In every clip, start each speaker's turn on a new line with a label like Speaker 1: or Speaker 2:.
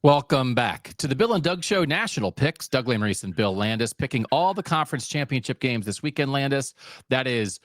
Speaker 1: Welcome back to the Bill and Doug Show National Picks. Doug Lesmerises and Bill Landis picking all the conference championship games this weekend, Landis. That is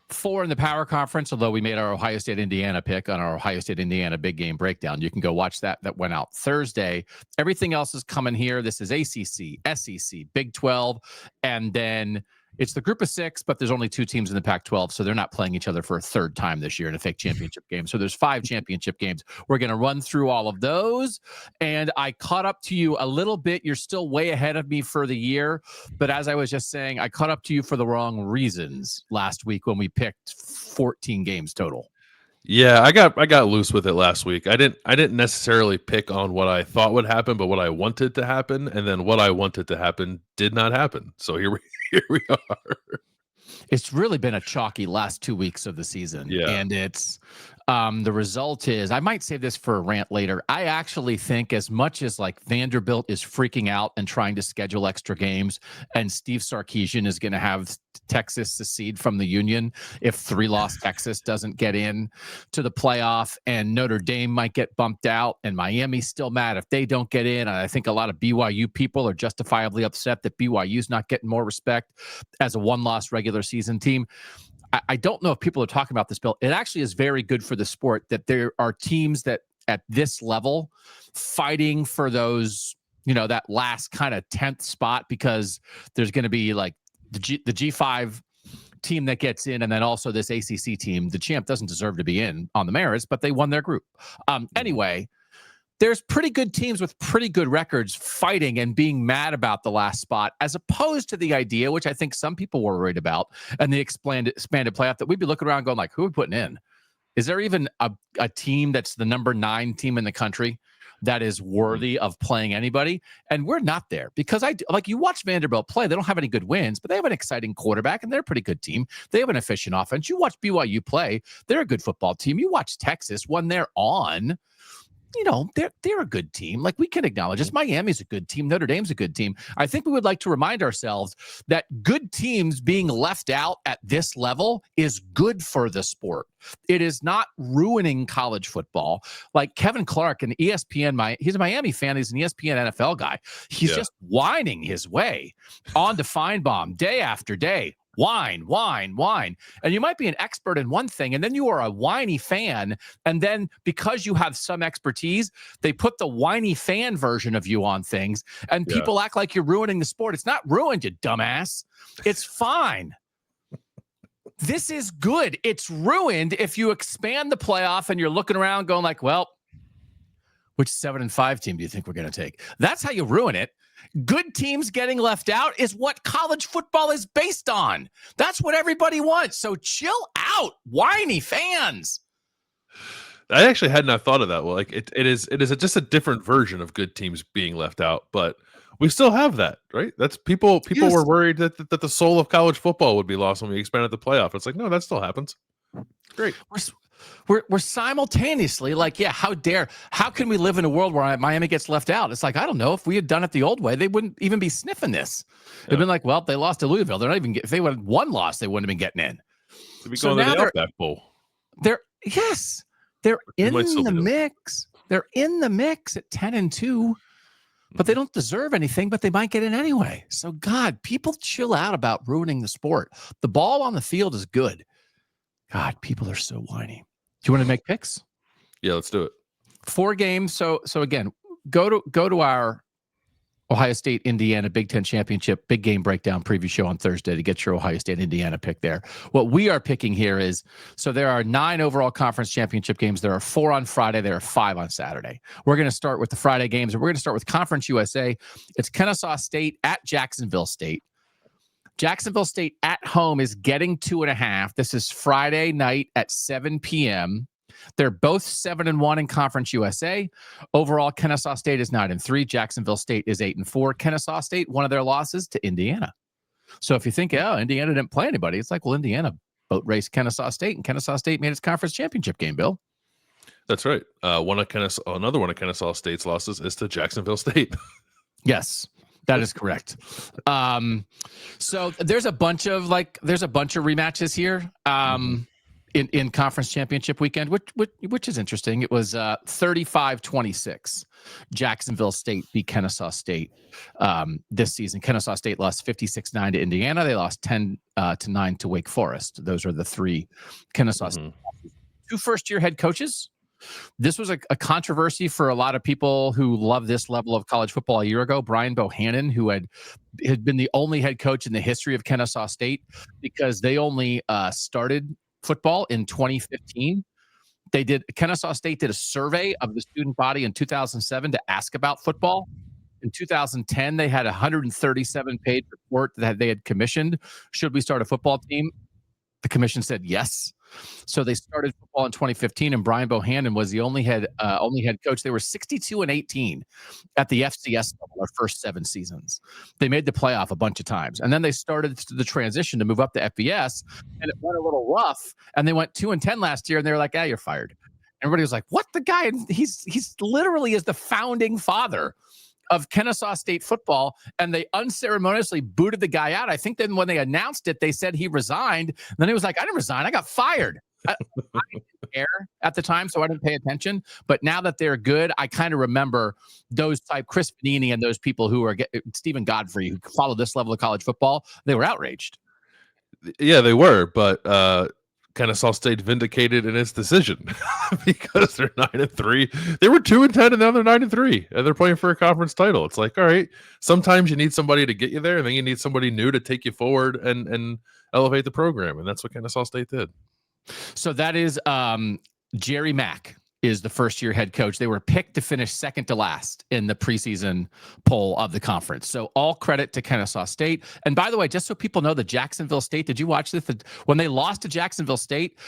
Speaker 1: 4 in the Power Conference, although we made our Ohio State-Indiana pick on our Ohio State-Indiana big game breakdown. You can go watch that. That went out Thursday. Everything else is coming here. This is ACC, SEC, Big 12, and then it's the group of 6, but there's only 2 teams in the Pac-12, so they're not playing each other for a third time this year in a fake championship game. So there's 5 championship games. We're going to run through all of those, and I caught up to you a little bit. You're still way ahead of me for the year, but as I was just saying, I caught up to you for the wrong reasons last week when we picked 14 games total.
Speaker 2: Yeah, I got loose with it last week. I didn't necessarily pick on what I thought would happen, but what I wanted to happen, and then what I wanted to happen did not happen. So here we are.
Speaker 1: It's really been a chalky last 2 weeks of the season.
Speaker 2: Yeah.
Speaker 1: And it's the result is, I might save this for a rant later. I actually think as much as like Vanderbilt is freaking out and trying to schedule extra games, and Steve Sarkisian is going to have Texas secede from the Union if 3-loss Texas doesn't get in to the playoff, and Notre Dame might get bumped out, and Miami's still mad if they don't get in. And I think a lot of BYU people are justifiably upset that BYU's not getting more respect as a 1-loss regular season team. I don't know if people are talking about this, Bill. It actually is very good for the sport that there are teams that at this level fighting for those, that last kind of 10th spot, because there's going to be like the G5 team that gets in, and then also this ACC team. The champ doesn't deserve to be in on the merits, but they won their group. Anyway, there's pretty good teams with pretty good records fighting and being mad about the last spot, as opposed to the idea, which I think some people were worried about, and the expanded playoff, that we'd be looking around going like, who are we putting in? Is there even a team that's the number 9 team in the country that is worthy of playing anybody? And we're not there, because you watch Vanderbilt play. They don't have any good wins, but they have an exciting quarterback, and they're a pretty good team. They have an efficient offense. You watch BYU play. They're a good football team. You watch Texas when they're on. They're a good team. Like, we can acknowledge this. Miami's a good team. Notre Dame's a good team. I think we would like to remind ourselves that good teams being left out at this level is good for the sport. It is not ruining college football. Like Kevin Clark and ESPN, he's a Miami fan. He's an ESPN NFL guy. He's just whining his way on to Feinbaum day after day. Whine. And you might be an expert in one thing, and then you are a whiny fan. And then because you have some expertise, they put the whiny fan version of you on things, and people act like you're ruining the sport. It's not ruined, you dumbass. It's fine. This is good. It's ruined if you expand the playoff and you're looking around going like, well, which 7-5 team do you think we're going to take? That's how you ruin it. Good teams getting left out is what college football is based on. That's what everybody wants. So chill out, whiny fans.
Speaker 2: I actually had not thought of that. Well, like it is just a different version of good teams being left out, but we still have that, right? That's people were worried that the soul of college football would be lost when we expanded the playoff. It's like, no, that still happens. Great.
Speaker 1: We're simultaneously like, how can we live in a world where Miami gets left out? It's like, I don't know. If we had done it the old way, they wouldn't even be sniffing this. They'd been like, well, they lost to Louisville. They're not even if they would have one loss, they wouldn't have been getting in.
Speaker 2: They'd be going to the Outback Bowl.
Speaker 1: They're in the mix. They're in the mix at 10-2, but they don't deserve anything, but they might get in anyway. So God, people chill out about ruining the sport. The ball on the field is good. God, people are so whiny. Do you want to make picks?
Speaker 2: Yeah, let's do it.
Speaker 1: 4 games. So again, go to our Ohio State Indiana Big Ten Championship big game breakdown preview show on Thursday to get your Ohio State Indiana pick there. What we are picking here is, so there are 9 overall conference championship games. There are 4 on Friday. There are 5 on Saturday. We're going to start with the Friday games, and we're going to start with Conference USA. It's Kennesaw State at Jacksonville State. Jacksonville State at home is getting 2.5. This is Friday night at 7 p.m. They're both 7-1 in Conference USA. Overall, Kennesaw State is 9-3. Jacksonville State is 8-4. Kennesaw State, one of their losses to Indiana. So if you think, Indiana didn't play anybody, it's like, well, Indiana boat raced Kennesaw State, and Kennesaw State made its conference championship game, Bill.
Speaker 2: That's right. Another one of Kennesaw State's losses is to Jacksonville State.
Speaker 1: Yes. That is correct. So there's a bunch of rematches here. in conference championship weekend, which is interesting. It was 35-26. Jacksonville State beat Kennesaw State this season. Kennesaw State lost 56-9 to Indiana. They lost 10-9 to Wake Forest. Those are the three Kennesaw State. Two first-year head coaches. This was a controversy for a lot of people who love this level of college football a year ago. Brian Bohannon, who had been the only head coach in the history of Kennesaw State because they only started football in 2015. Kennesaw State did a survey of the student body in 2007 to ask about football. In 2010, they had a 137-page report that they had commissioned. Should we start a football team? The commission said yes. So they started football in 2015, and Brian Bohannon was the only head coach. They were 62-18 at the FCS level their first 7 seasons. They made the playoff a bunch of times, and then they started the transition to move up to FBS, and it went a little rough. And they went 2-10 last year, and they were like, "You're fired." Everybody was like, "What? The guy? He's literally is the founding father of Kennesaw State football," and they unceremoniously booted the guy out. I think then when they announced it, they said he resigned. And then he was like, "I didn't resign. I got fired." I didn't care at the time, so I didn't pay attention. But now that they're good, I kind of remember those type Chris Panini and those people who are Stephen Godfrey who follow this level of college football. They were outraged.
Speaker 2: Yeah, they were, but Kennesaw State vindicated in its decision because they're 9-3. They were 2-10, and now they're 9-3, and they're playing for a conference title. It's like, all right, sometimes you need somebody to get you there, and then you need somebody new to take you forward and elevate the program, and that's what Kennesaw State did.
Speaker 1: So that is Jerry Mack is the first-year head coach. They were picked to finish second to last in the preseason poll of the conference. So all credit to Kennesaw State. And by the way, just so people know, the Jacksonville State, did you watch this? When they lost to Jacksonville State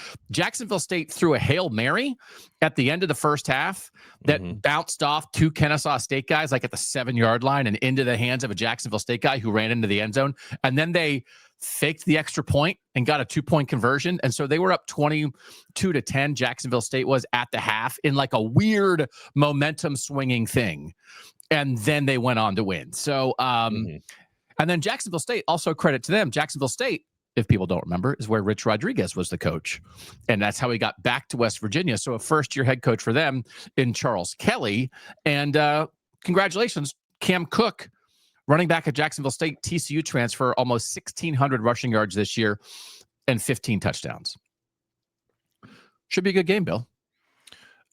Speaker 1: threw a Hail Mary at the end of the first half that bounced off 2 Kennesaw State guys, like at the 7-yard line and into the hands of a Jacksonville State guy who ran into the end zone. And then they faked the extra point and got a 2-point conversion. And so they were up 22-10. Jacksonville State was at the half in like a weird momentum swinging thing. And then they went on to win. So, and then Jacksonville State, also credit to them. Jacksonville State, if people don't remember, is where Rich Rodriguez was the coach. And that's how he got back to West Virginia. So a first-year head coach for them in Charles Kelly. And congratulations, Cam Cook, running back at Jacksonville State, TCU transfer, almost 1,600 rushing yards this year and 15 touchdowns. Should be a good game, Bill.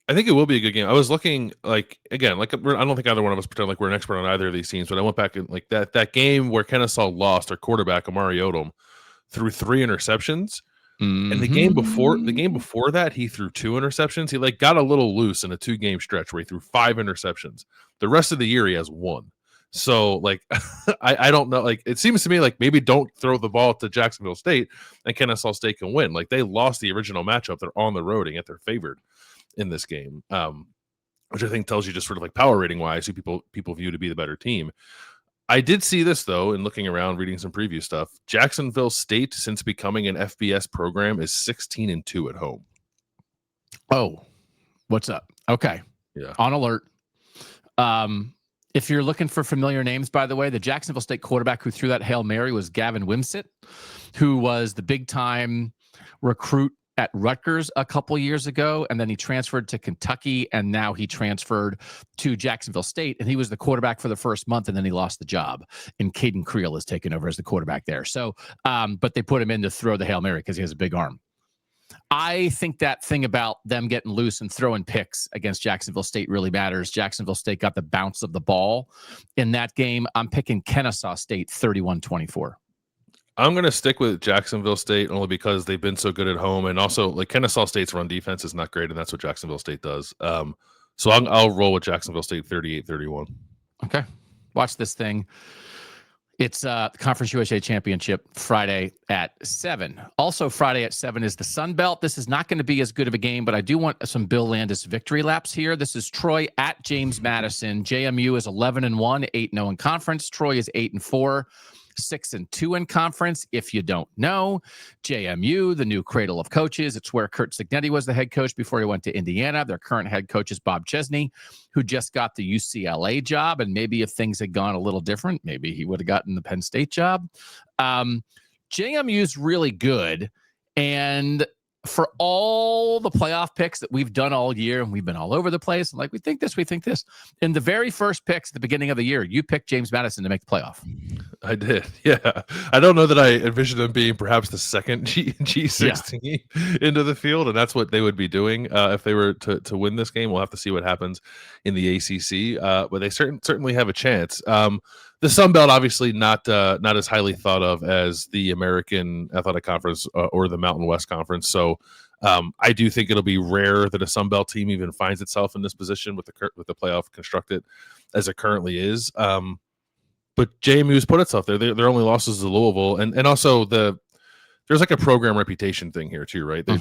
Speaker 2: I think it will be a good game. I was looking, like, again, like I don't think either one of us pretend like we're an expert on either of these teams, but I went back and like that game where Kennesaw lost, our quarterback Amari Odom threw 3 interceptions. And the game before that, he threw 2 interceptions. He like got a little loose in a 2-game stretch where he threw 5 interceptions. The rest of the year, he has 1. So, like, I don't know. Like, it seems to me like maybe don't throw the ball to Jacksonville State and Kennesaw State can win. Like, they lost the original matchup. They're on the road and yet they're favored in this game, which I think tells you just sort of like power rating wise who people view to be the better team. I did see this, though, in looking around, reading some preview stuff. Jacksonville State, since becoming an FBS program, is 16-2 at home.
Speaker 1: Oh, what's up? Okay.
Speaker 2: Yeah.
Speaker 1: On alert. If you're looking for familiar names, by the way, the Jacksonville State quarterback who threw that Hail Mary was Gavin Wimsett, who was the big-time recruit at Rutgers a couple years ago, and then he transferred to Kentucky, and now he transferred to Jacksonville State, and he was the quarterback for the first month, and then he lost the job, and Caden Creel has taken over as the quarterback there. So, but they put him in to throw the Hail Mary because he has a big arm. I think that thing about them getting loose and throwing picks against Jacksonville State really matters. Jacksonville State got the bounce of the ball in that game. I'm picking Kennesaw State 31-24.
Speaker 2: I'm going to stick with Jacksonville State only because they've been so good at home. And also, like, Kennesaw State's run defense is not great, and that's what Jacksonville State does. So I'll roll with Jacksonville State 38-31.
Speaker 1: Okay. Watch this thing. It's the Conference USA Championship Friday at 7. Also Friday at 7 is the Sun Belt. This is not going to be as good of a game, but I do want some Bill Landis victory laps here. This is Troy at James Madison. JMU is 11-1, 8-0 in conference. Troy is 8-4. 6-2 in conference. If you don't know, JMU, the new cradle of coaches, it's where Kurt Cignetti was the head coach before he went to Indiana. Their current head coach is Bob Chesney, who just got the UCLA job. And maybe if things had gone a little different, maybe he would have gotten the Penn State job. JMU is really good. And for all the playoff picks that we've done all year, and we've been all over the place, like we think this. In the very first picks at the beginning of the year, you picked James Madison to make the playoff.
Speaker 2: I did, yeah. I don't know that I envisioned them being perhaps the second G6 team into the field, and that's what they would be doing if they were to win this game. We'll have to see what happens in the ACC, but they certainly have a chance. The Sun Belt, obviously not as highly thought of as the American Athletic Conference or the Mountain West Conference. So I do think it'll be rare that a Sun Belt team even finds itself in this position with the playoff constructed as it currently is. But JMU's put itself there. Their only losses to Louisville, and also there's like a program reputation thing here too, right? They're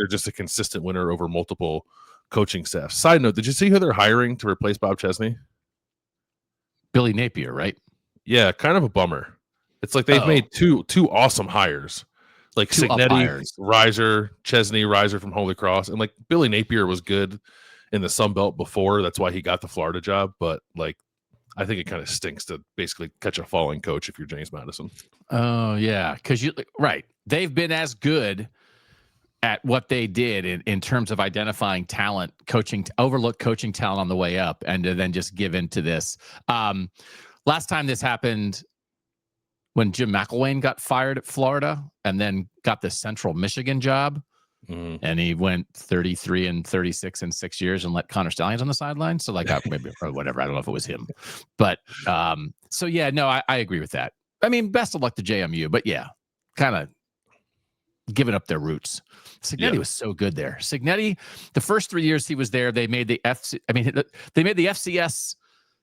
Speaker 2: just a consistent winner over multiple coaching staffs. Side note: did you see who they're hiring to replace Bob Chesney?
Speaker 1: Billy Napier, right?
Speaker 2: Yeah, kind of a bummer. It's like they've made two awesome hires, like Signetti, Riser from Holy Cross, and like Billy Napier was good in the Sun Belt before. That's why he got the Florida job. But like, I think it kind of stinks to basically catch a falling coach if you're James Madison.
Speaker 1: Oh yeah, because they've been as good at what they did in terms of identifying talent, overlooked coaching talent on the way up, and to then just give into this. Last time this happened, when Jim McElwain got fired at Florida and then got the Central Michigan job, and he went 33-36 in 6 years and let Connor Stallions on the sideline. So like maybe or whatever, I don't know if it was him, but so yeah, no, I agree with that. I mean, best of luck to JMU, but yeah, kind of giving up their roots. Signetti was so good there. Signetti, the first 3 years he was there, they made the FCS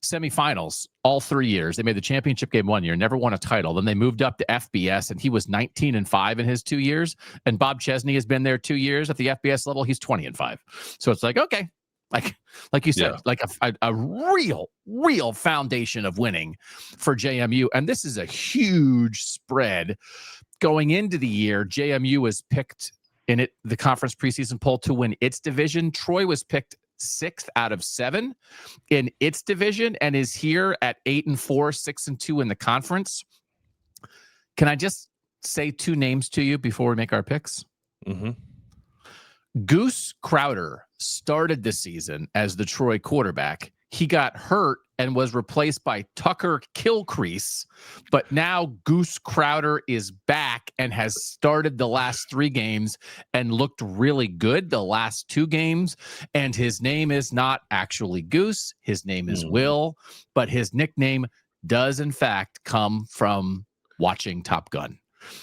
Speaker 1: semifinals all 3 years. They made the championship game 1 year, never won a title. Then they moved up to FBS, and he was 19-5 in his 2 years. And Bob Chesney has been there 2 years at the FBS level. He's 20-5. So it's like, okay, like you said, like a real foundation of winning for JMU. And this is a huge spread going into the year. JMU was picked in the conference preseason poll to win its division. Troy was picked 6th out of 7 in its division and is here at 8-4, 6-2 in the conference. Can I just say 2 names to you before we make our picks? Goose Crowder started the season as the Troy quarterback. He got hurt and was replaced by Tucker Kilcrease, but now Goose Crowder is back and has started the last 3 games and looked really good the last 2 games. And his name is not actually Goose. His name is Will, but his nickname does in fact come from watching Top Gun.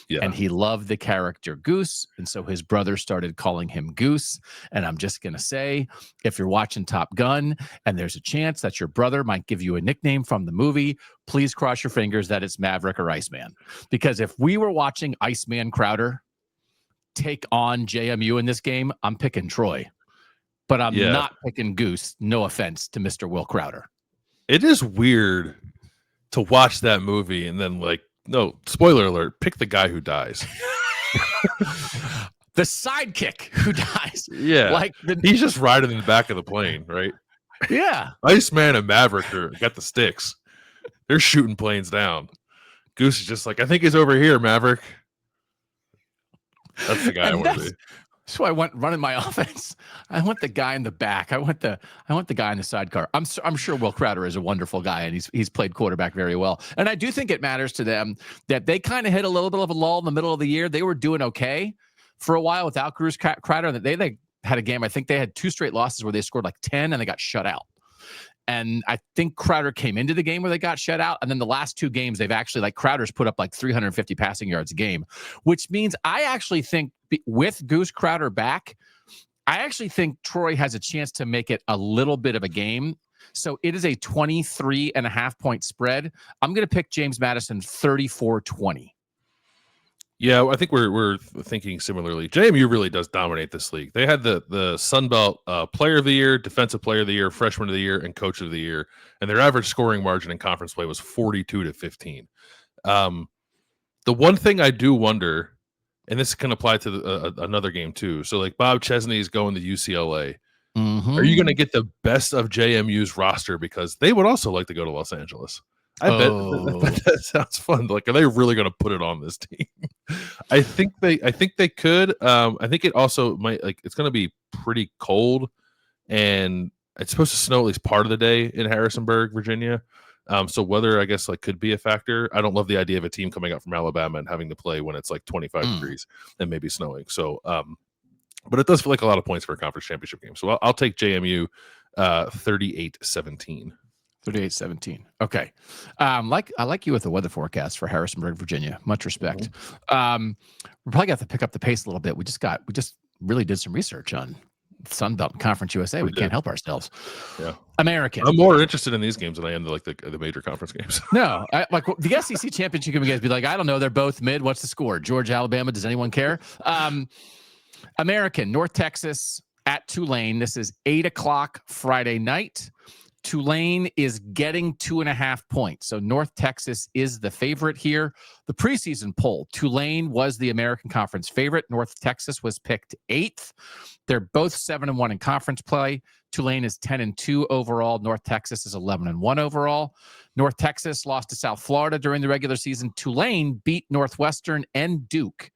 Speaker 1: Yeah. And he loved the character Goose, and so his brother started calling him Goose. And I'm just going to say, if you're watching Top Gun and there's a chance that your brother might give you a nickname from the movie, please cross your fingers that it's Maverick or Iceman. Because if we were watching Iceman Crowder take on JMU in this game, I'm picking Troy. But I'm not picking Goose. No offense to Mr. Will Crowder.
Speaker 2: It is weird to watch that movie and then like, no, spoiler alert, pick the guy who dies.
Speaker 1: The sidekick who dies.
Speaker 2: Yeah.
Speaker 1: Like
Speaker 2: he's just riding in the back of the plane, right?
Speaker 1: Yeah.
Speaker 2: Iceman and Maverick got the sticks. They're shooting planes down. Goose is just like, I think he's over here, Maverick. That's the guy I want to be.
Speaker 1: So I went running my offense. I want the guy in the back. I want the guy in the sidecar. I'm sure Will Crowder is a wonderful guy, and he's played quarterback very well. And I do think it matters to them that they kind of hit a little bit of a lull in the middle of the year. They were doing okay for a while without Goose Crowder. They had a game. I think they had 2 straight losses where they scored like 10 and they got shut out. And I think Crowder came into the game where they got shut out. And then the last 2 games, they've actually, like, Crowder's put up like 350 passing yards a game, which means I actually think with Goose Crowder back, I actually think Troy has a chance to make it a little bit of a game. So it is a 23.5 point spread. I'm going to pick James Madison 34-20.
Speaker 2: Yeah, I think we're thinking similarly. JMU really does dominate this league. They had the Sun Belt Player of the Year, Defensive Player of the Year, Freshman of the Year, and Coach of the Year, and their average scoring margin in conference play was 42-15. The one thing I do wonder, and this can apply to another game too. So like Bob Chesney is going to UCLA. Are you going to get the best of JMU's roster because they would also like to go to Los Angeles? I bet that sounds fun. Like, are they really going to put it on this team? I think they could. I think it also might, like, it's going to be pretty cold, and it's supposed to snow at least part of the day in Harrisonburg, Virginia. So weather, I guess, like, could be a factor. I don't love the idea of a team coming out from Alabama and having to play when it's like 25 degrees and maybe snowing. So, but it does feel like a lot of points for a conference championship game. So I'll take JMU 38-17.
Speaker 1: 38-17. Okay. I like you with the weather forecast for Harrisonburg, Virginia. Much respect.
Speaker 2: Mm-hmm.
Speaker 1: We're probably got to pick up the pace a little bit. We just really did some research on Sun Belt Conference USA. We can't help ourselves.
Speaker 2: Yeah.
Speaker 1: American.
Speaker 2: I'm more interested in these games than I am like the major conference games.
Speaker 1: No, like the SEC championship game, you guys be like, I don't know. They're both mid. What's the score? Georgia, Alabama. Does anyone care? American, North Texas at Tulane. This is 8:00 Friday night. Tulane is getting 2.5 points. So North Texas is the favorite here. The preseason poll, Tulane was the American Conference favorite. North Texas was picked 8th. They're both 7-1 in conference play. Tulane is 10-2 overall. North Texas is 11-1 overall. North Texas lost to South Florida during the regular season. Tulane beat Northwestern and Duke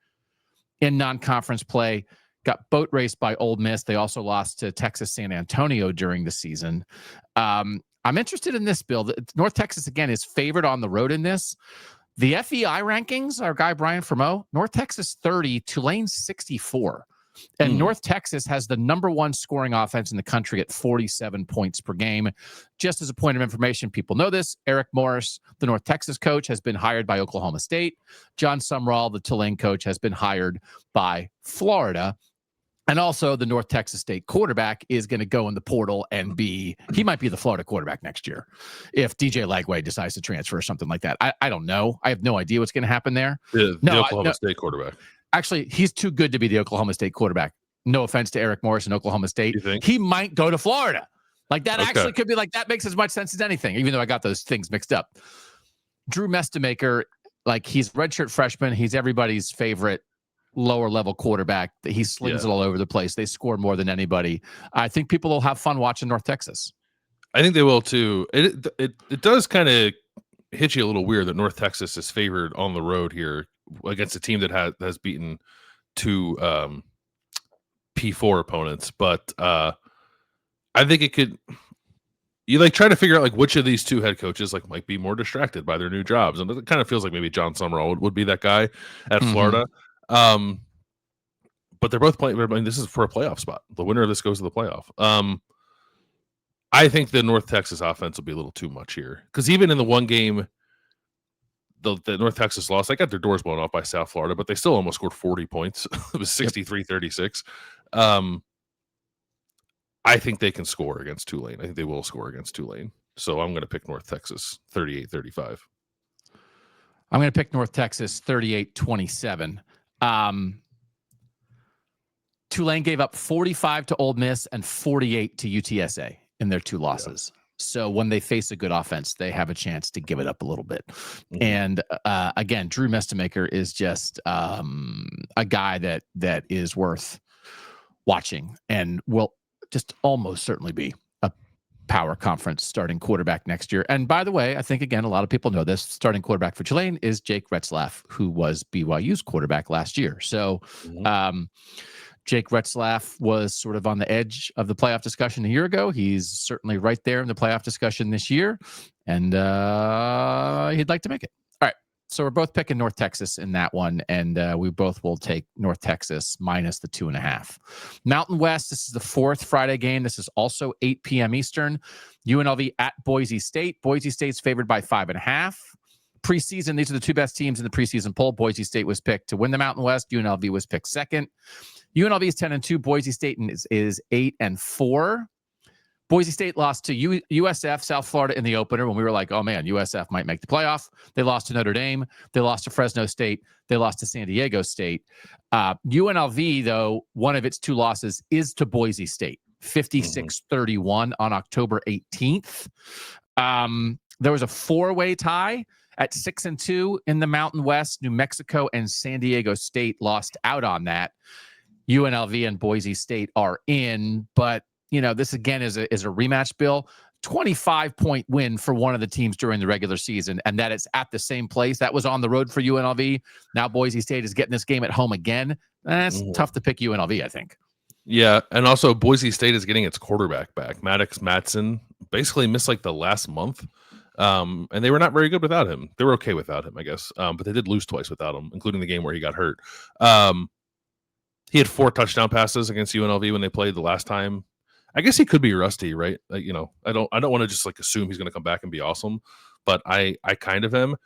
Speaker 1: in non-conference play. Got boat raced by Ole Miss. They also lost to Texas San Antonio during the season. I'm interested in this, Bill. North Texas, again, is favored on the road in this. The FEI rankings, our guy Brian Fremeau, North Texas 30, Tulane 64. And North Texas has the #1 scoring offense in the country at 47 points per game. Just as a point of information, people know this. Eric Morris, the North Texas coach, has been hired by Oklahoma State. John Sumrall, the Tulane coach, has been hired by Florida. And also the North Texas State quarterback is going to go in the portal and he might be the Florida quarterback next year if DJ Lagway decides to transfer or something like that. I don't know. I have no idea what's going to happen there.
Speaker 2: The Oklahoma State quarterback.
Speaker 1: Actually, he's too good to be the Oklahoma State quarterback. No offense to Eric Morris in Oklahoma State.
Speaker 2: You think?
Speaker 1: He might go to Florida. Like that actually could be like, that makes as much sense as anything, even though I got those things mixed up. Drew Mestemaker, like he's redshirt freshman. He's everybody's favorite lower level quarterback. He slings it all over the place. They score more than anybody. I think people will have fun watching North Texas.
Speaker 2: I think they will too. It does kind of hit you a little weird that North Texas is favored on the road here against a team that has beaten 2 P4 opponents. But I think it could. You like try to figure out like which of these 2 head coaches like might be more distracted by their new jobs, and it kind of feels like maybe John Sumrall would be that guy at Florida. But they're both playing. I mean, this is for a playoff spot. The winner of this goes to the playoff. I think the North Texas offense will be a little too much here because even in the one game, the North Texas lost, they got their doors blown off by South Florida, but they still almost scored 40 points. It was 63-36. I think they can score against Tulane. I think they will score against Tulane. So I'm going to pick North Texas 38-35.
Speaker 1: I'm going to pick North Texas 38-27. Tulane gave up 45 to Ole Miss and 48 to UTSA in their 2 losses. So when they face a good offense, they have a chance to give it up a little bit. And again, Drew Mestemaker is just a guy that is worth watching and will just almost certainly be a power conference starting quarterback next year. And by the way, I think, again, a lot of people know this. Starting quarterback for Tulane is Jake Retzlaff, who was BYU's quarterback last year. So Jake Retzlaff was sort of on the edge of the playoff discussion a year ago. He's certainly right there in the playoff discussion this year, and he'd like to make it. All right, so we're both picking North Texas in that one, and we both will take North Texas minus the 2.5. Mountain West, this is the 4th Friday game. This is also 8 p.m. Eastern. UNLV at Boise State. Boise State's favored by 5.5. Preseason, these are the 2 best teams in the preseason poll. Boise State was picked to win the Mountain West. UNLV was picked 2nd. UNLV is 10-2. Boise State is 8-4. Boise State lost to USF, South Florida, in the opener when we were like, oh, man, USF might make the playoff. They lost to Notre Dame. They lost to Fresno State. They lost to San Diego State. UNLV, though, one of its 2 losses is to Boise State, 56-31 on October 18th. There was a 4-way tie at 6-2 in the Mountain West. New Mexico and San Diego State lost out on that. UNLV and Boise State are in, but this again is a rematch, Bill. 25-point win for one of the teams during the regular season, and that it's at the same place. That was on the road for UNLV. Now Boise State is getting this game at home again. That's tough to pick UNLV, I think.
Speaker 2: Yeah, and also Boise State is getting its quarterback back. Madison basically missed like the last month, and they were not very good without him. They were okay without him, I guess, but they did lose twice without him, including the game where he got hurt. He had 4 touchdown passes against UNLV when they played the last time. I guess he could be rusty, right? Like, I don't want to just like assume he's going to come back and be awesome, but I kind of am.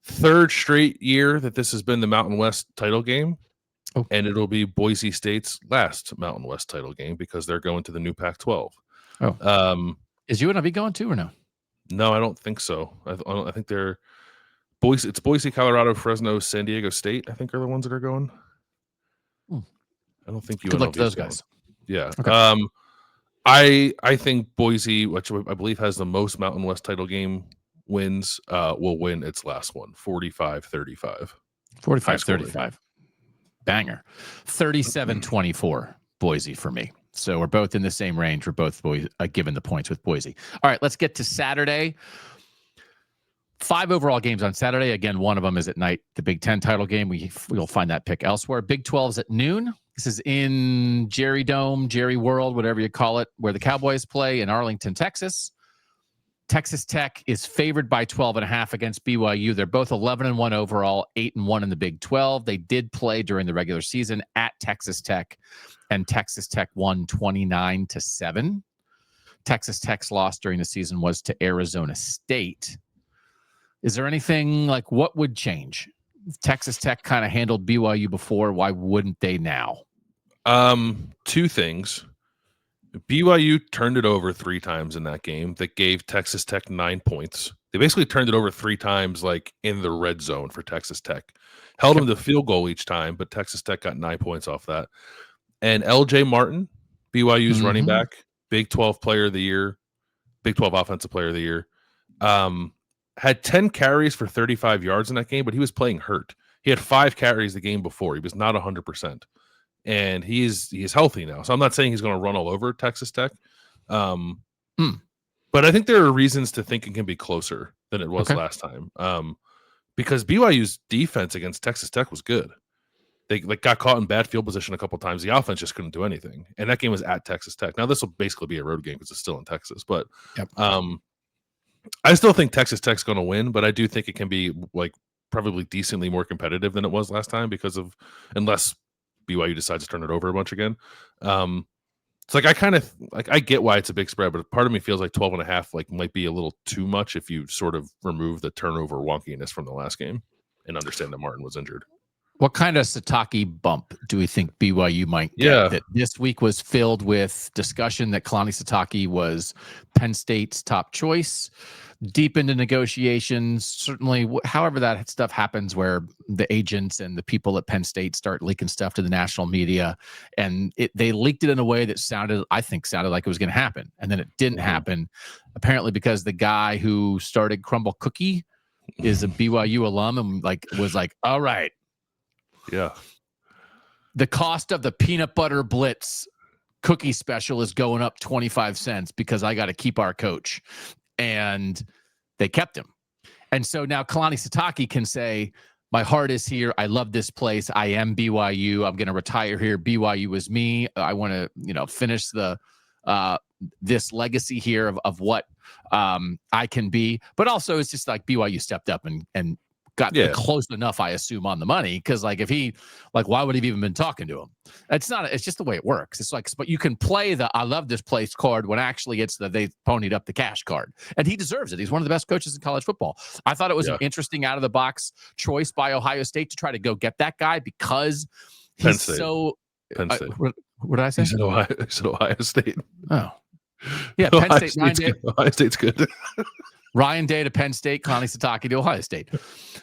Speaker 2: 3rd straight year that this has been the Mountain West title game. Oh. And it'll be Boise State's last Mountain West title game because they're going to the new Pac-12.
Speaker 1: Oh, is UNLV going too or no?
Speaker 2: No, I don't think so. I think they're Boise. It's Boise, Colorado, Fresno, San Diego State. I think are the ones that are going. I don't think UNLV.
Speaker 1: Good luck to those guys.
Speaker 2: Yeah. Okay. I think Boise, which I believe has the most Mountain West title game wins, will win its last one, 45-35.
Speaker 1: 45-35. Banger. 37-24 Boise for me. So we're both in the same range. We're both given the points with Boise. All right, let's get to Saturday. 5 overall games on Saturday. Again, one of them is at night, the Big Ten title game. We'll find that pick elsewhere. Big 12's at noon. This is in Jerry Dome, Jerry World, whatever you call it, where the Cowboys play in Arlington, Texas. Texas Tech is favored by 12.5 against BYU. They're both 11-1 overall, 8-1 in the Big 12. They did play during the regular season at Texas Tech, and Texas Tech won 29-7. Texas Tech's loss during the season was to Arizona State. Is there anything like what would change? Texas Tech kind of handled BYU before. Why wouldn't they now?
Speaker 2: 2 things. BYU turned it over 3 times in that game that gave Texas Tech 9 points. They basically turned it over 3 times, like in the red zone for Texas Tech. Held them to field goal each time, but Texas Tech got 9 points off that. And LJ Martin, BYU's running back, Big 12 player of the year, Big 12 offensive player of the year, had 10 carries for 35 yards in that game, but he was playing hurt. He had 5 carries the game before. He was not 100%. And he is healthy now. So I'm not saying he's going to run all over Texas Tech. But I think there are reasons to think it can be closer than it was last time. Because BYU's defense against Texas Tech was good. They got caught in bad field position a couple times. The offense just couldn't do anything. And that game was at Texas Tech. Now this will basically be a road game because it's still in Texas. But I still think Texas Tech's going to win, but I do think it can be like probably decently more competitive than it was last time because of unless BYU decides to turn it over a bunch again. It's like I kind of like I get why it's a big spread, but part of me feels like 12.5 like might be a little too much if you sort of remove the turnover wonkiness from the last game and understand that Martin was injured.
Speaker 1: What kind of Sataki bump do we think BYU might get? That this week was filled with discussion that Kalani Sataki was Penn State's top choice, deep into negotiations. Certainly, however that stuff happens where the agents and the people at Penn State start leaking stuff to the national media, and they leaked it in a way that sounded like it was going to happen. And then it didn't happen, apparently because the guy who started Crumble Cookie is a BYU alum and was like, all right.
Speaker 2: Yeah.
Speaker 1: The cost of the peanut butter blitz cookie special is going up 25 cents because I got to keep our coach. And they kept him. And so now Kalani Sataki can say, my heart is here. I love this place. I am BYU. I'm going to retire here. BYU is me. I want to, finish this legacy here of what I can be. But also it's just like BYU stepped up and got close enough, I assume, on the money. Because if he, why would he have even been talking to him? It's just the way it works. It's but you can play the I love this place card when actually it's they ponied up the cash card. And he deserves it. He's one of the best coaches in college football. I thought it was an interesting out of the box choice by Ohio State to try to go get that guy because he's so.
Speaker 2: Penn State.
Speaker 1: What did I say?
Speaker 2: He said Ohio State.
Speaker 1: Oh. Yeah, Penn State.
Speaker 2: Ohio State's good.
Speaker 1: Ryan Day to Penn State, Kalani Sataki to Ohio State.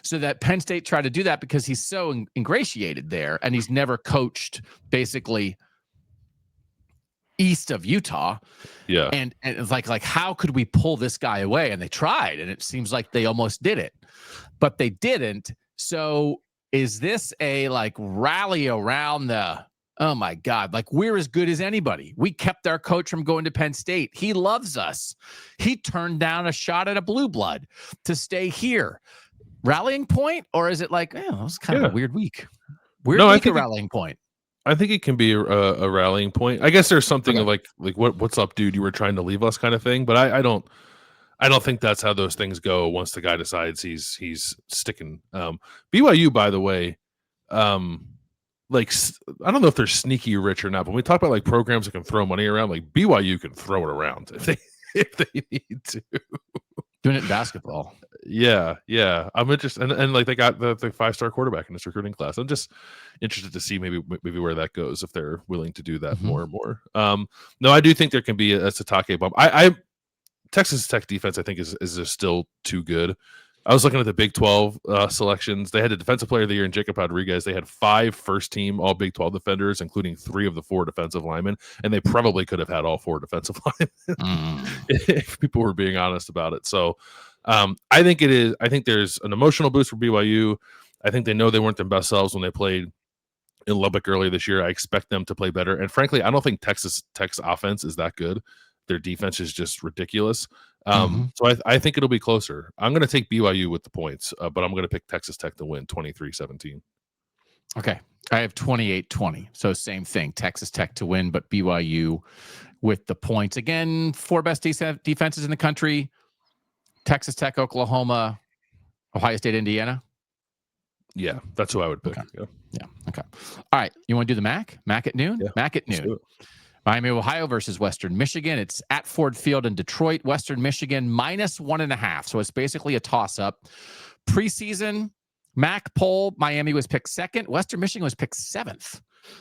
Speaker 1: So that Penn State tried to do that because he's so ingratiated there and he's never coached basically east of Utah.
Speaker 2: Yeah.
Speaker 1: And it's like how could we pull this guy away? And they tried, and it seems like they almost did it, but they didn't. So is this a rally around the Oh my God. Like, we're as good as anybody. We kept our coach from going to Penn State. He loves us. He turned down a shot at a blue blood to stay here. Rallying point? Or is it like, it was kind of a weird week? Weird week or rallying point?
Speaker 2: I think it can be a rallying point. I guess there's something of like what's up, dude? You were trying to leave us kind of thing. But I don't think that's how those things go once the guy decides he's sticking. BYU, by the way, like, I don't know if they're sneaky rich or not, but when we talk about like programs that can throw money around, like BYU can throw it around if they need to.
Speaker 1: Doing it in basketball.
Speaker 2: Yeah. I'm interested, and like they got the 5-star quarterback in this recruiting class. I'm just interested to see maybe where that goes if they're willing to do that more and more. No, I do think there can be a Satake bump. Texas Tech defense, I think, is just still too good. I was looking at the Big 12 selections. They had a defensive player of the year in Jacob Rodriguez. They had 5 first-team all Big 12 defenders, including 3 of the 4 defensive linemen, and they probably could have had all 4 defensive linemen if people were being honest about it. So I think there's an emotional boost for BYU. I think they know they weren't their best selves when they played in Lubbock earlier this year. I expect them to play better. And frankly, I don't think Texas Tech's offense is that good. Their defense is just ridiculous. So I think it'll be closer. I'm going to take BYU with the points, but I'm going to pick Texas Tech to win 23-17.
Speaker 1: Okay. I have 28-20. So same thing. Texas Tech to win, but BYU with the points. Again, 4 best defenses in the country. Texas Tech, Oklahoma, Ohio State, Indiana.
Speaker 2: Yeah, that's who I would pick.
Speaker 1: Okay. Yeah. Okay. All right. You want to do the MAC? MAC at noon?
Speaker 2: Yeah,
Speaker 1: MAC at noon. Miami, Ohio versus Western Michigan. It's at Ford Field in Detroit. Western Michigan -1.5. So it's basically a toss-up. Preseason MAC poll, Miami was picked 2nd. Western Michigan was picked 7th.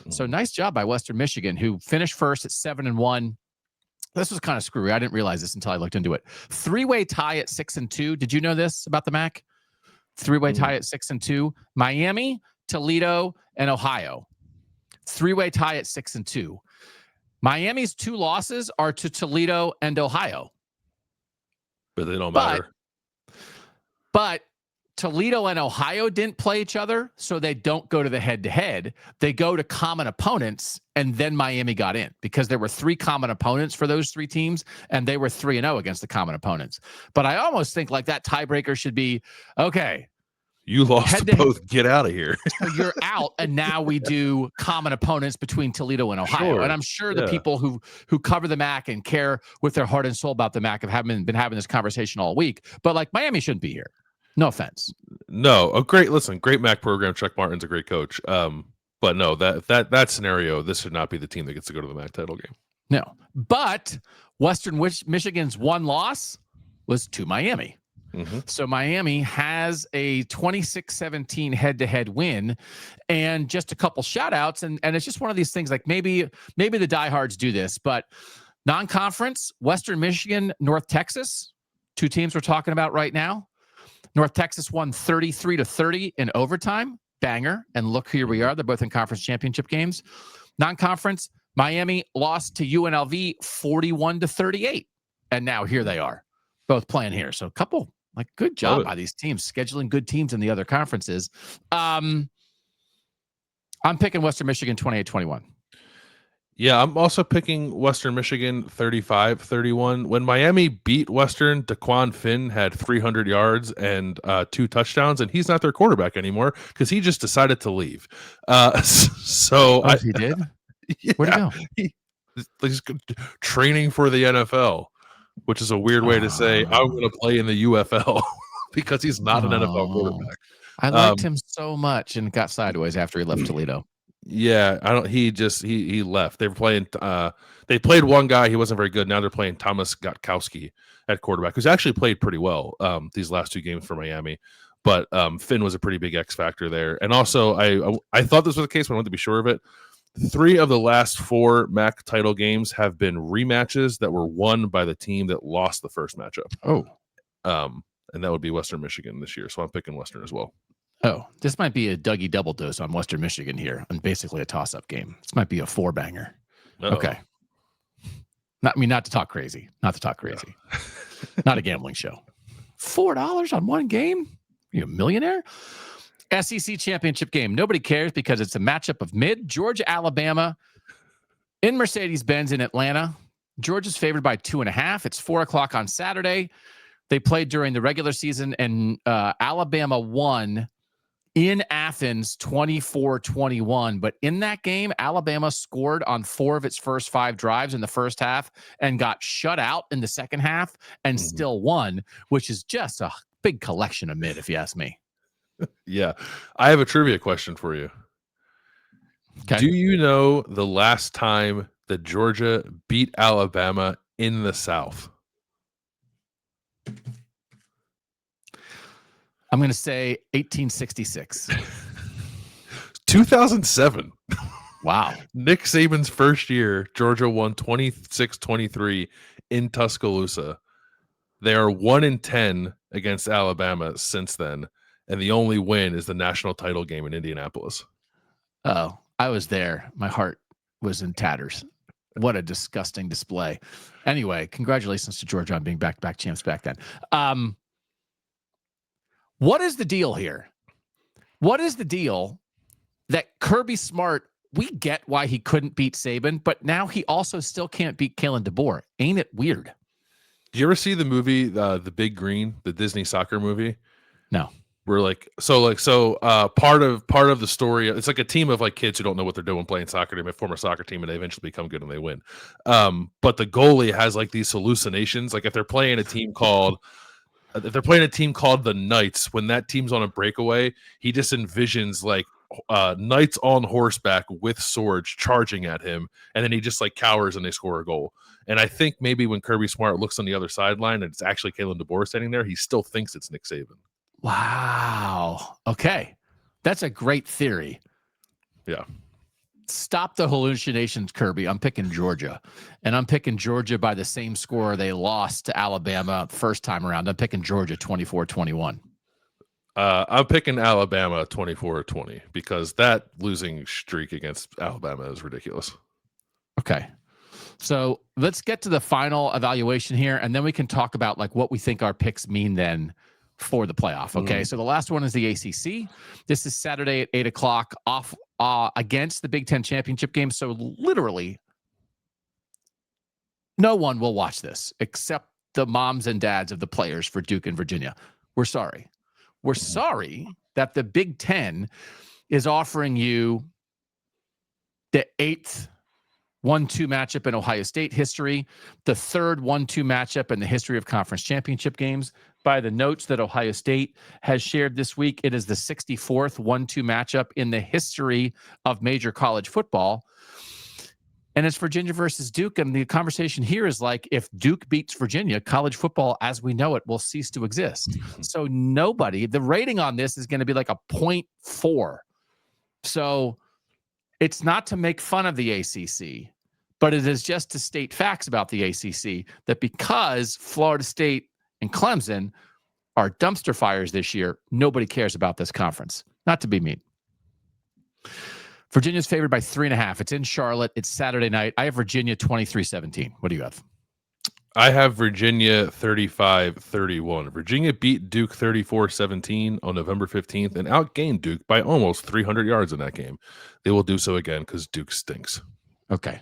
Speaker 1: So nice job by Western Michigan, who finished first at 7-1. This was kind of screwy. I didn't realize this until I looked into it. 3-way tie at 6-2. Did you know this about the MAC? 3-way tie at 6-2. Miami, Toledo, and Ohio. 3-way tie at 6-2. Miami's 2 losses are to Toledo and Ohio.
Speaker 2: But they don't matter.
Speaker 1: But Toledo and Ohio didn't play each other, so they don't go to the head-to-head. They go to common opponents, and then Miami got in because there were 3 common opponents for those 3 teams, and they were 3-0 against the common opponents. But I almost think like that tiebreaker should be, okay,
Speaker 2: you lost to both. Get out of here.
Speaker 1: So you're out, and now we do common opponents between Toledo and Ohio. And I'm sure the people who cover the MAC and care with their heart and soul about the MAC have been having this conversation all week. But like, Miami shouldn't be here. No offense.
Speaker 2: No, great MAC program. Chuck Martin's a great coach. But no, that scenario, this should not be the team that gets to go to the MAC title game.
Speaker 1: No, but Western Michigan's 1 loss was to Miami. So Miami has a 26-17 head-to-head win, and just a couple shout-outs, and it's just one of these things like maybe the diehards do this, but non-conference, Western Michigan, North Texas, 2 teams we're talking about right now. North Texas won 33-30 in overtime, banger, and look, here we are. They're both in conference championship games. Non-conference, Miami lost to UNLV 41-38, and now here they are, both playing here. So a couple. Like, good job by these teams, scheduling good teams in the other conferences. I'm picking Western Michigan 28-21.
Speaker 2: Yeah, I'm also picking Western Michigan 35-31. When Miami beat Western, Daquan Finn had 300 yards and 2 touchdowns, and he's not their quarterback anymore because he just decided to leave.
Speaker 1: He did?
Speaker 2: Yeah,
Speaker 1: where'd he go?
Speaker 2: He's training for the NFL. Which is a weird way to say I'm going to play in the UFL because he's not an NFL quarterback.
Speaker 1: I liked him so much and got sideways after he left Toledo.
Speaker 2: Yeah, he left. They were playing. They played one guy. He wasn't very good. Now they're playing Thomas Gotkowski at quarterback, who's actually played pretty well these last 2 games for Miami. But Finn was a pretty big X factor there. And also, I thought this was the case, but I wanted to be sure of it. 3 of the last 4 MAC title games have been rematches that were won by the team that lost the first matchup. And that would be Western Michigan this year. So I'm picking Western as well.
Speaker 1: Oh, this might be a Dougie double dose on Western Michigan here, and basically a toss-up game. This might be a 4-banger. Okay. Not to talk crazy. Not a gambling show. $4 on one game? Are you a millionaire? SEC championship game. Nobody cares because it's a matchup of mid. Georgia, Alabama in Mercedes-Benz in Atlanta. Georgia's favored by 2.5. It's 4:00 on Saturday. They played during the regular season, and Alabama won in Athens 24-21. But in that game, Alabama scored on 4 of its first 5 drives in the first half and got shut out in the second half and still won, which is just a big collection of mid, if you ask me.
Speaker 2: Yeah. I have a trivia question for you.
Speaker 1: Okay.
Speaker 2: Do you know the last time that Georgia beat Alabama in the South?
Speaker 1: I'm going to say 1866.
Speaker 2: 2007.
Speaker 1: Wow.
Speaker 2: Nick Saban's first year, Georgia won 26-23 in Tuscaloosa. They are 1-10 against Alabama since then, and the only win is the national title game in Indianapolis.
Speaker 1: Oh, I was there. My heart was in tatters. What a disgusting display. Anyway, congratulations to Georgia on being back-to-back champs back then. What is the deal here? What is the deal that Kirby Smart, we get why he couldn't beat Saban, but now he also still can't beat Kalen DeBoer. Ain't it weird?
Speaker 2: Did you ever see the movie, The Big Green, the Disney soccer movie?
Speaker 1: No.
Speaker 2: We're part of the story, it's like a team of like kids who don't know what they're doing playing soccer. They form a soccer team and they eventually become good and they win. But the goalie has like these hallucinations. Like if they're playing a team called the Knights, when that team's on a breakaway, he just envisions like knights on horseback with swords charging at him, and then he just like cowers and they score a goal. And I think maybe when Kirby Smart looks on the other sideline and it's actually Kalen DeBoer standing there, he still thinks it's Nick Saban.
Speaker 1: Wow. Okay. That's a great theory.
Speaker 2: Yeah.
Speaker 1: Stop the hallucinations, Kirby. I'm picking Georgia. And I'm picking Georgia by the same score they lost to Alabama first time around. I'm picking Georgia 24-21.
Speaker 2: I'm picking Alabama 24-20 because that losing streak against Alabama is ridiculous.
Speaker 1: Okay. So let's get to the final evaluation here, and then we can talk about like what we think our picks mean then for the playoff. Okay. So the last one is the ACC. This is Saturday at 8:00 off against the Big Ten championship game. So literally no one will watch this except the moms and dads of the players for Duke and Virginia. We're sorry. We're sorry that the Big Ten is offering you the 8th 1-2 matchup in Ohio State history, the 3rd 1-2 matchup in the history of conference championship games. By the notes that Ohio State has shared this week, it is the 64th 1-2 matchup in the history of major college football. And it's Virginia versus Duke. And the conversation here is like, if Duke beats Virginia, college football as we know it will cease to exist. So the rating on this is going to be like a 0.4. So it's not to make fun of the ACC, but it is just to state facts about the ACC, that because Florida State and Clemson are dumpster fires this year, nobody cares about this conference. Not to be mean. Virginia's favored by 3.5. It's in Charlotte. It's Saturday night. I have Virginia 23-17. What do you have?
Speaker 2: I have Virginia 35-31. Virginia beat Duke 34-17 on November 15th and outgained Duke by almost 300 yards in that game. They will do so again because Duke stinks.
Speaker 1: Okay.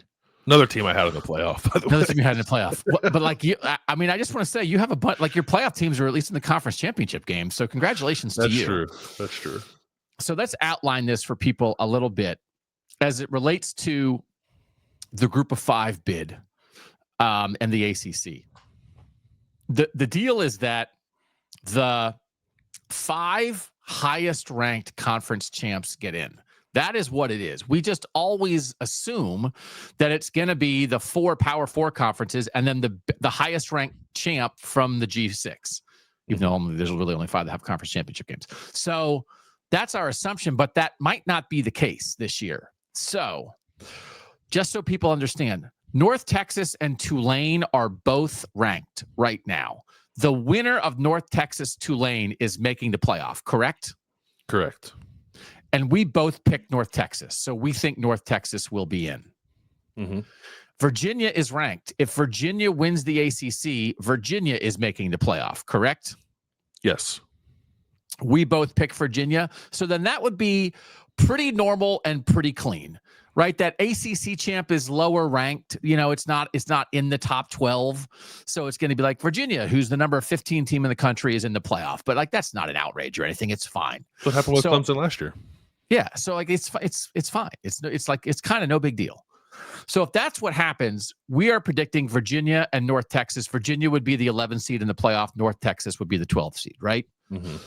Speaker 2: Another team I had in the playoff, by the way.
Speaker 1: Another team you had in the playoff. But like you, I mean, I just want to say you have a bunch, like your playoff teams are at least in the conference championship game. So congratulations to you.
Speaker 2: True. That's true.
Speaker 1: So let's outline this for people a little bit as it relates to the group of 5 bid and the ACC. The deal is that the 5 highest ranked conference champs get in. That is what it is. We just always assume that it's going to be the 4 Power 4 conferences and then the highest ranked champ from the G6, even though there's really only 5 that have conference championship games. So that's our assumption, but that might not be the case this year. So just so people understand, North Texas and Tulane are both ranked right now. The winner of North Texas Tulane is making the playoff, correct?
Speaker 2: Correct.
Speaker 1: And we both picked North Texas. So we think North Texas will be in.
Speaker 2: Mm-hmm.
Speaker 1: Virginia is ranked. If Virginia wins the ACC, Virginia is making the playoff, correct?
Speaker 2: Yes.
Speaker 1: We both pick Virginia. So then that would be pretty normal and pretty clean, right? That ACC champ is lower ranked. It's not in the top 12. So it's going to be like Virginia, who's the number 15 team in the country, is in the playoff. But like, that's not an outrage or anything. It's fine.
Speaker 2: What happened with Clemson last year?
Speaker 1: Yeah. So like, it's fine. It's kind of no big deal. So if that's what happens, we are predicting Virginia and North Texas. Virginia would be the 11th seed in the playoff. North Texas would be the 12th seed, right?
Speaker 2: Mm-hmm.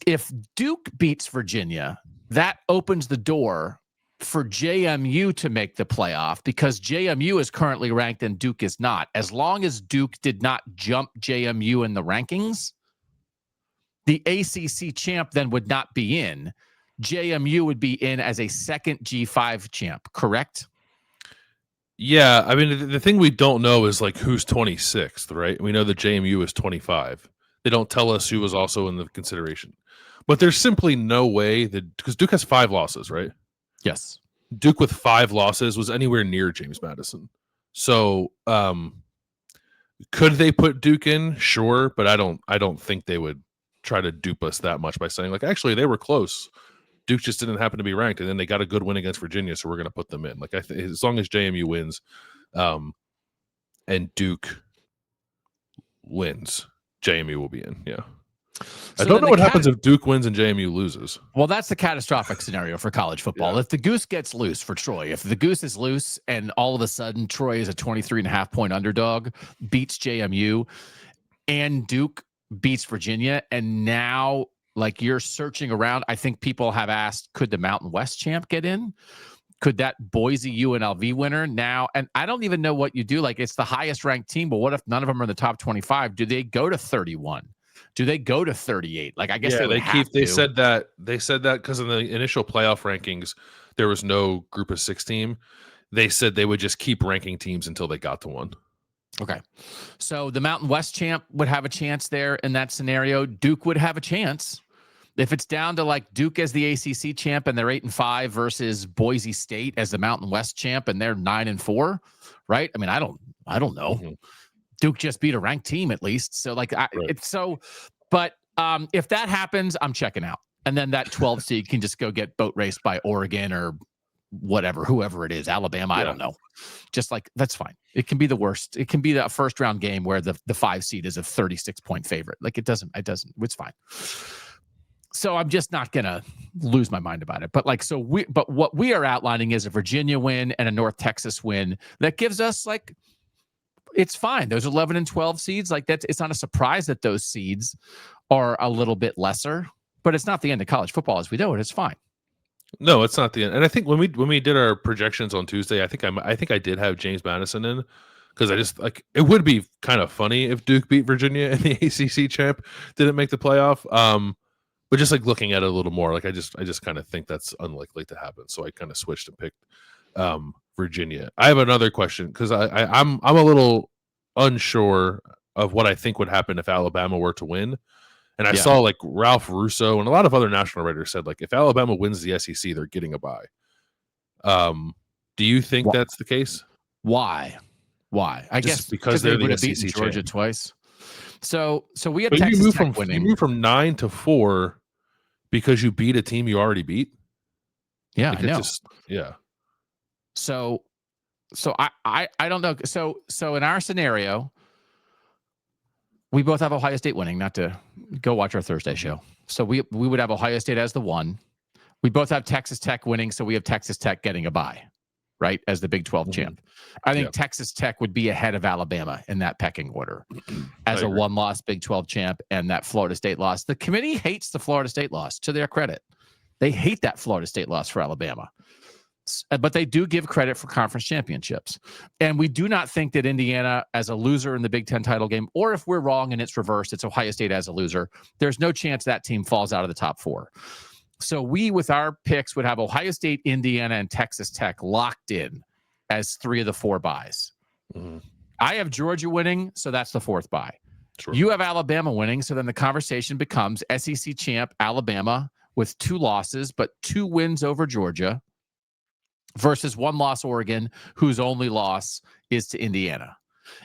Speaker 1: If Duke beats Virginia, that opens the door for JMU to make the playoff, because JMU is currently ranked and Duke is not. As long as Duke did not jump JMU in the rankings, the ACC champ then would not be in. JMU would be in as a second G5 champ, correct?
Speaker 2: Yeah, I mean, the thing we don't know is like who's 26th, right? We know that JMU is 25. They don't tell us who was also in the consideration. But there's simply no way that, because Duke has 5 losses, right?
Speaker 1: Yes.
Speaker 2: Duke with 5 losses was anywhere near James Madison. So could they put Duke in? Sure, but I don't think they would try to dupe us that much by saying, like, actually, they were close. Duke just didn't happen to be ranked, and then they got a good win against Virginia, so we're going to put them in. Like, as long as JMU wins, and Duke wins, JMU will be in. Yeah, so I don't know what happens if Duke wins and JMU loses.
Speaker 1: Well, that's the catastrophic scenario for college football. Yeah. If the goose gets loose for Troy, if the goose is loose and all of a sudden Troy is a 23.5 point underdog, beats JMU, and Duke beats Virginia, and now, like, you're searching around. I think people have asked, could the Mountain West champ get in? Could that Boise UNLV winner now? And I don't even know what you do. Like, it's the highest ranked team, but what if none of them are in the top 25? Do they go to 31? Do they go to 38? Like, I guess
Speaker 2: they said that because in the initial playoff rankings, there was no group of 6 team. They said they would just keep ranking teams until they got to 1.
Speaker 1: Okay. So the Mountain West champ would have a chance there in that scenario. Duke would have a chance. If it's down to like Duke as the ACC champ and they're 8-5 versus Boise State as the Mountain West champ and they're 9-4, right? I mean, I don't know. Mm-hmm. Duke just beat a ranked team at least. So like, it's so, but if that happens, I'm checking out. And then that 12 seed can just go get boat raced by Oregon or whatever, whoever it is, Alabama. Yeah. I don't know. Just like, that's fine. It can be the worst. It can be the first round game where the 5 seed is a 36 point favorite. Like it doesn't, it's fine. So I'm just not going to lose my mind about it. But like, but what we are outlining is a Virginia win and a North Texas win that gives us like, it's fine. Those 11 and 12 seeds, like it's not a surprise that those seeds are a little bit lesser, but it's not the end of college football as we know it. It's fine.
Speaker 2: No, it's not the end. And I think when we did our projections on Tuesday, I think I did have James Madison in, because I just like, it would be kind of funny if Duke beat Virginia and the ACC champ didn't make the playoff. But just like looking at it a little more, like I just kind of think that's unlikely to happen. So I kind of switched and picked Virginia. I have another question because I'm a little unsure of what I think would happen if Alabama were to win. And I saw like Ralph Russo and a lot of other national writers said, like, if Alabama wins the SEC, they're getting a bye. Do you think that's the case?
Speaker 1: Why? I guess
Speaker 2: because they're the SEC
Speaker 1: beaten Georgia champ. So we had
Speaker 2: Texas
Speaker 1: Texas
Speaker 2: Tech winning. You moved from 9 to 4 because you beat a team you already beat.
Speaker 1: Yeah, I know. So I don't know. So in our scenario, we both have Ohio State winning. Not to go watch our Thursday show. So we would have Ohio State as the 1. We both have Texas Tech winning, so we have Texas Tech getting a bye, right, as the Big 12 champ. I think Texas Tech would be ahead of Alabama in that pecking order as a 1-loss Big 12 champ and that Florida State loss. The committee hates the Florida State loss, to their credit. They hate that Florida State loss for Alabama. But they do give credit for conference championships. And we do not think that Indiana as a loser in the Big Ten title game, or if we're wrong and it's reversed, it's Ohio State as a loser, there's no chance that team falls out of the top 4. So we, with our picks, would have Ohio State, Indiana, and Texas Tech locked in as 3 of the 4 buys. Mm-hmm. I have Georgia winning, so that's the 4th buy. Sure. You have Alabama winning, so then the conversation becomes SEC champ Alabama with 2 losses, but 2 wins over Georgia, versus 1-loss Oregon, whose only loss is to Indiana.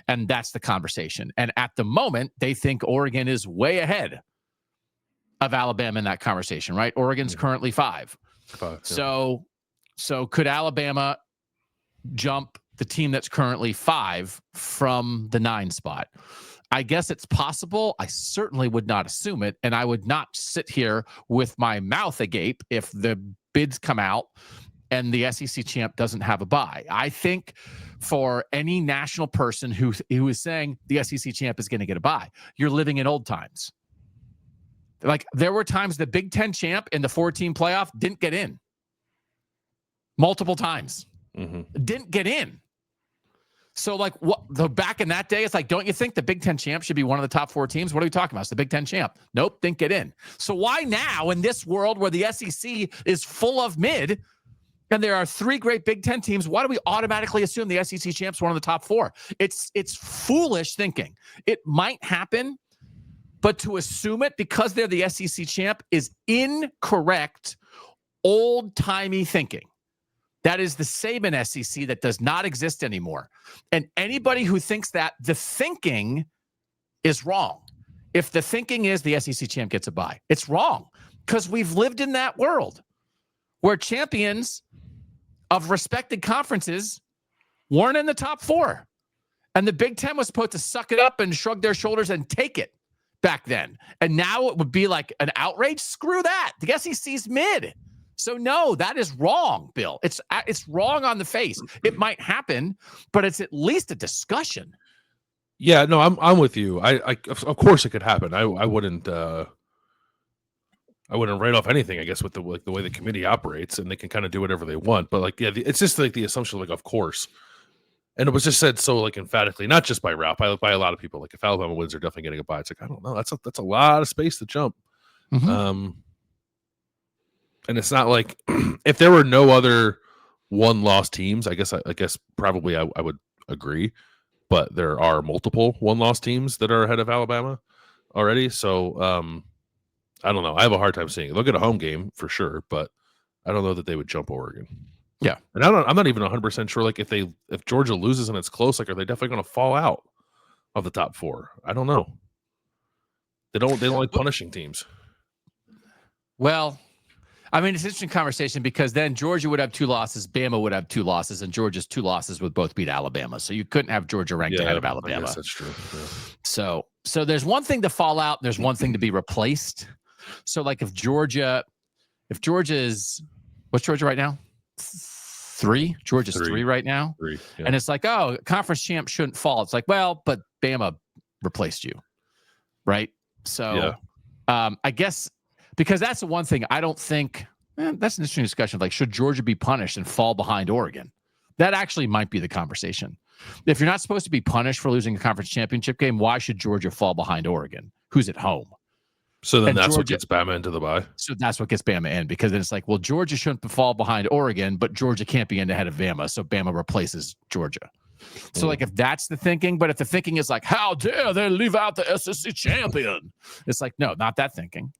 Speaker 1: And that's the conversation. And at the moment, they think Oregon is way ahead. of Alabama in that conversation, right? Oregon's currently 5. So could Alabama jump the team that's currently 5 from the 9 spot? I guess it's possible. I certainly would not assume it. And I would not sit here with my mouth agape if the bids come out and the SEC champ doesn't have a bye. I think for any national person who is saying the SEC champ is going to get a bye, you're living in old times. Like, there were times the Big Ten champ in the 4-team playoff didn't get in. Multiple times. Didn't get in. So, like, back in that day, it's like, don't you think the Big Ten champ should be one of the top 4 teams? What are we talking about? It's the Big Ten champ. Nope, didn't get in. So why now, in this world where the SEC is full of mid, and there are 3 great Big Ten teams, why do we automatically assume the SEC champ's one of the top 4? It's foolish thinking. It might happen, but to assume it because they're the SEC champ is incorrect, old-timey thinking. That is the Saban SEC that does not exist anymore. And anybody who thinks that, the thinking is wrong. If the thinking is the SEC champ gets a bye, it's wrong, because we've lived in that world where champions of respected conferences weren't in the top 4. And the Big Ten was supposed to suck it up and shrug their shoulders and take it back then. And now it would be like an outrage. Screw that. The SEC's mid. So no, that is wrong, Bill. It's wrong on the face. It might happen, but it's at least a discussion.
Speaker 2: Yeah, no, I'm with you. I of course it could happen. I wouldn't write off anything, I guess, with the way the committee operates, and they can kind of do whatever they want. But like, yeah, it's just like the assumption, like, of course. And it was just said so, like, emphatically, not just by Ralph, by a lot of people. Like, if Alabama wins, they're definitely getting a bye. It's like, I don't know. That's a lot of space to jump. And it's not like if there were no other 1-loss teams, I guess probably I would agree. But there are multiple 1-loss teams that are ahead of Alabama already. So I don't know. I have a hard time seeing it. They'll get a home game for sure, but I don't know that they would jump Oregon.
Speaker 1: Yeah,
Speaker 2: and I'm not even 100% sure. Like, if Georgia loses and it's close, like, are they definitely going to fall out of the top 4? I don't know. They don't like punishing teams.
Speaker 1: Well, I mean, it's an interesting conversation because then Georgia would have 2 losses, Bama would have 2 losses, and Georgia's 2 losses would both beat Alabama. So you couldn't have Georgia ranked ahead of Alabama.
Speaker 2: I guess that's true. Yeah.
Speaker 1: So there's one thing to fall out, and there's one thing to be replaced. So, like, if Georgia is, what's Georgia right now? 3? Georgia's 3 right now.
Speaker 2: 3, yeah.
Speaker 1: And it's like, oh, conference champ shouldn't fall. It's like, well, but Bama replaced you, right? So I guess, because that's the one thing I don't think, that's an interesting discussion. Like, should Georgia be punished and fall behind Oregon? That actually might be the conversation. If you're not supposed to be punished for losing a conference championship game, why should Georgia fall behind Oregon, who's at home?
Speaker 2: So then that's what gets Bama into the bye.
Speaker 1: So that's what gets Bama in, because then it's like, well, Georgia shouldn't fall behind Oregon, but Georgia can't be in ahead of Bama, so Bama replaces Georgia. So, like, if that's the thinking, but if the thinking is like, how dare they leave out the SEC champion? It's like, no, not that thinking.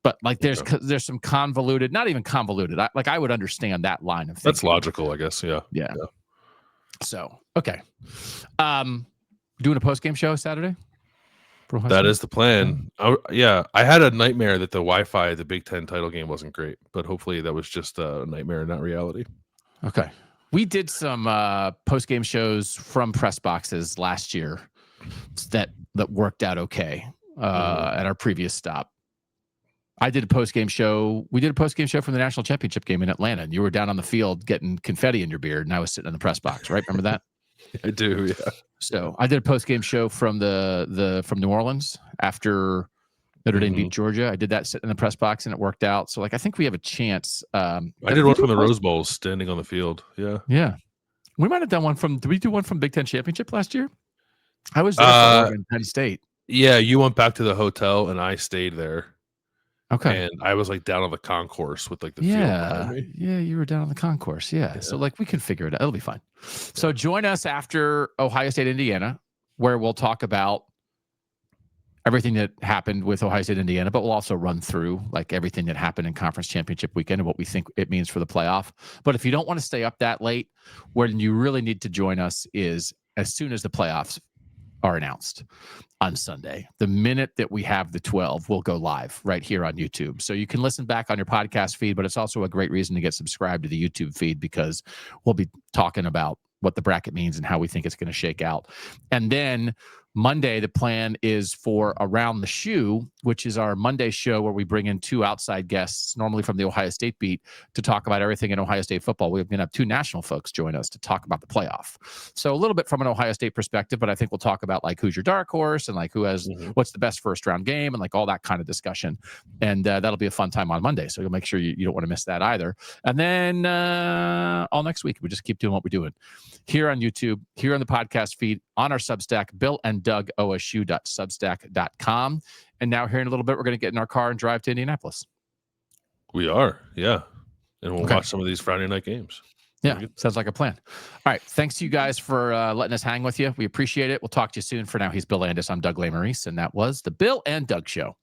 Speaker 1: But, like, there's some convoluted, not even convoluted. I would understand that line of thinking.
Speaker 2: That's logical, I guess. Yeah.
Speaker 1: So, okay. Doing a post-game show Saturday?
Speaker 2: That is the plan. I had a nightmare that the Wi-Fi at the Big Ten title game wasn't great, but hopefully that was just a nightmare, not reality.
Speaker 1: Okay. We did some post-game shows from press boxes last year that worked out okay at our previous stop. I did a post-game show. We did a post-game show from the national championship game in Atlanta, and you were down on the field getting confetti in your beard, and I was sitting in the press box, right? Remember that?
Speaker 2: I do, yeah.
Speaker 1: So I did a post-game show from from New Orleans after Notre Dame beat Georgia. I did that sitting in the press box, and it worked out. So, like, I think we have a chance.
Speaker 2: I did one from the Rose Bowl, standing on the field. Yeah.
Speaker 1: Yeah. We might have done one did we do one from Big Ten Championship last year? I was there for Oregon, Penn State.
Speaker 2: Yeah, you went back to the hotel, and I stayed there.
Speaker 1: Okay.
Speaker 2: And I was, like, down on the concourse with, like, the field behind me.
Speaker 1: Yeah, you were down on the concourse. Yeah. So, like, we can figure it out. It'll be fine. So join us after Ohio State, Indiana, where we'll talk about everything that happened with Ohio State, Indiana, but we'll also run through, like, everything that happened in conference championship weekend and what we think it means for the playoff. But if you don't want to stay up that late, when you really need to join us is as soon as the playoffs are announced on Sunday. The minute that we have the 12, we'll go live right here on YouTube. So you can listen back on your podcast feed, but it's also a great reason to get subscribed to the YouTube feed, because we'll be talking about what the bracket means and how we think it's going to shake out. And then Monday, the plan is for Around the Shoe, which is our Monday show where we bring in 2 outside guests, normally from the Ohio State beat, to talk about everything in Ohio State football. We're going to have 2 national folks join us to talk about the playoff. So a little bit from an Ohio State perspective, but I think we'll talk about like who's your dark horse and like who has what's the best first round game and like all that kind of discussion. And that'll be a fun time on Monday. So you'll make sure you don't want to miss that either. And then all next week, we just keep doing what we're doing here on YouTube, here on the podcast feed, on our Substack, Bill and Doug OSU.substack.com. And now here in a little bit, we're going to get in our car and drive to Indianapolis.
Speaker 2: We are, yeah. And we'll watch some of these Friday night games.
Speaker 1: Yeah, sounds like a plan. All right. Thanks to you guys for letting us hang with you. We appreciate it. We'll talk to you soon. For now, he's Bill Landis. I'm Doug Lesmerises, and that was the Bill and Doug Show.